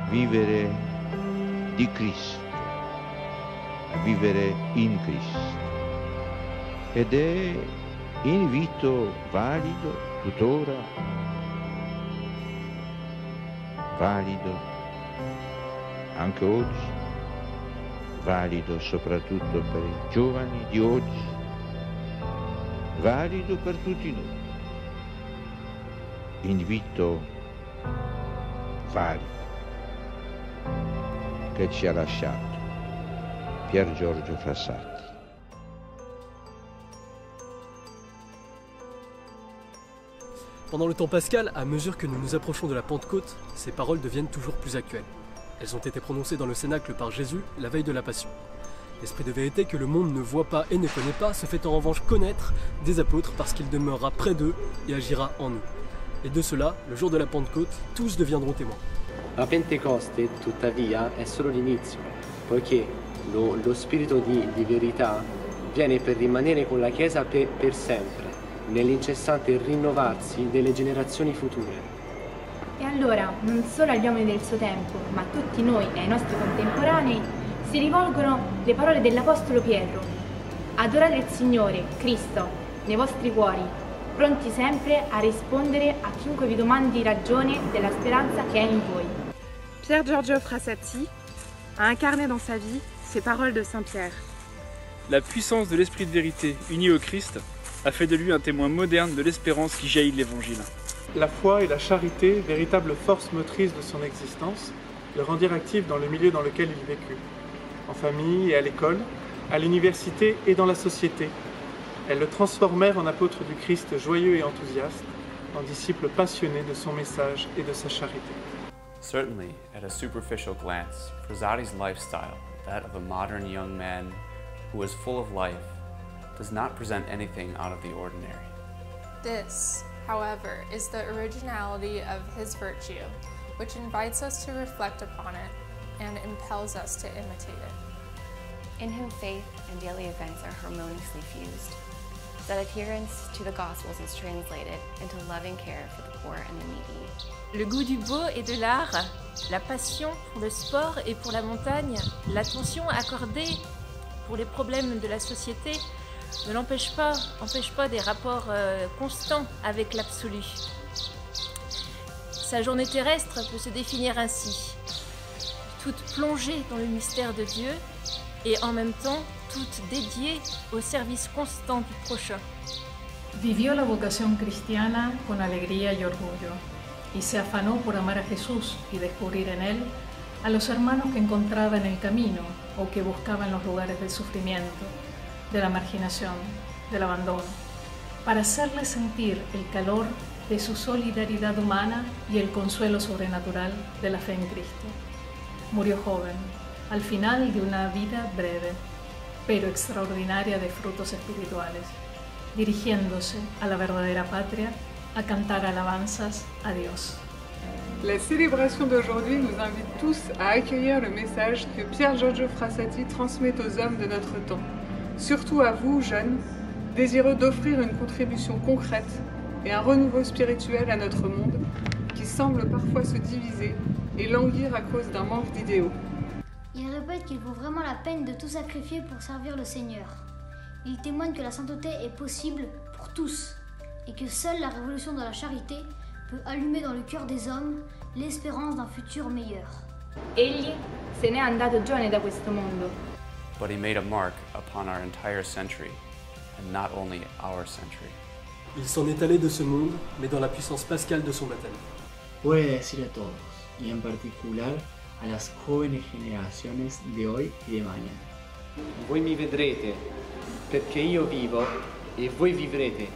vivere di Cristo, a vivere in Cristo. Ed è invito valido tuttora, valido anche oggi, valido soprattutto per i giovani di oggi, valido per tutti noi. Invito valido che ci ha lasciato Pier Giorgio Frassati. Pendant le temps pascal, à mesure que nous nous approchons de la Pentecôte, ces paroles deviennent toujours plus actuelles. Elles ont été prononcées dans le Cénacle par Jésus la veille de la Passion. L'esprit de vérité que le monde ne voit pas et ne connaît pas se fait en revanche connaître des apôtres parce qu'il demeurera près d'eux et agira en eux. Et de cela, le jour de la Pentecôte, tous deviendront témoins. La Pentecoste, tuttavia, è solo l'inizio, poiché lo spirito di verità viene per rimanere con la Chiesa per sempre, nell'incessante rinnovarsi delle generazioni future. E allora, non solo agli uomini del suo tempo, ma a tutti noi e ai nostri contemporanei, si rivolgono le parole dell'Apostolo Pietro. Adorate il Signore, Cristo, nei vostri cuori, pronti sempre a rispondere a chiunque vi domandi ragione della speranza che è in voi. Pier Giorgio Frassati a incarné dans sa vie ces paroles de Saint Pierre. La puissance de l'Esprit de vérité uni au Christ a fait de lui un témoin moderne de l'espérance qui jaillit de l'Évangile. La foi et la charité, véritable force motrice de son existence, le rendirent actif dans le milieu dans lequel il vécut, en famille et à l'école, à l'université et dans la société. Elles le transformèrent en apôtre du Christ joyeux et enthousiaste, en disciple passionné de son message et de sa charité. Certainly, at a superficial glance, Frassati's lifestyle, that of a modern young man who is full of life, does not present anything out of the ordinary. This, however, is the originality of his virtue, which invites us to reflect upon it and impels us to imitate it. In whom faith and daily events are harmoniously fused, that adherence to the Gospels is translated into loving care for the poor and the needy. Le goût du beau et de l'art, la passion pour le sport et pour la montagne, l'attention accordée pour les problèmes de la société ne l'empêche pas des rapports constants avec l'absolu. Sa journée terrestre peut se définir ainsi, toute plongée dans le mystère de Dieu et en même temps toute dédiée au service constant du prochain. Vivió la vocación cristiana con alegría y orgullo y se afanó por amar a Jesús y descubrir en él a los hermanos que encontraba en el camino o que buscaba en los lugares del sufrimiento, de la marginación, del abandono, para hacerles sentir el calor de su solidaridad humana y el consuelo sobrenatural de la fe en Cristo. Murió joven, al final de una vida breve, pero extraordinaria de frutos espirituales, dirigiéndose a la verdadera patria a cantar alabanzas a Dios. La célébration d'aujourd'hui nous invite tous à accueillir le message que Pier Giorgio Frassati transmet aux hommes de notre temps. Surtout à vous, jeunes, désireux d'offrir une contribution concrète et un renouveau spirituel à notre monde qui semble parfois se diviser et languir à cause d'un manque d'idéaux. Il répète qu'il vaut vraiment la peine de tout sacrifier pour servir le Seigneur. Il témoigne que la sainteté est possible pour tous et que seule la révolution de la charité peut allumer dans le cœur des hommes l'espérance d'un futur meilleur. Egli se n'è andato giovane da questo mondo. But he made a mark upon our entire century, and not only our century. Il s'en est allé de ce monde, mais dans la puissance pascale de son baptême. Puede decir a todos, y en particular a las jóvenes generaciones de hoy y de mañana. Voi mi vedrete, perché io vivo e voi vivrete.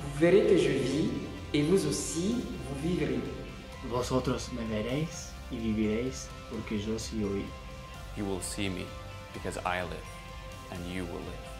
Vous verrez que je vis, et vous aussi, vous vivrez. Vosotros me veréis y viviréis, porque yo sigo vivo. You will see me, because I live, and you will live.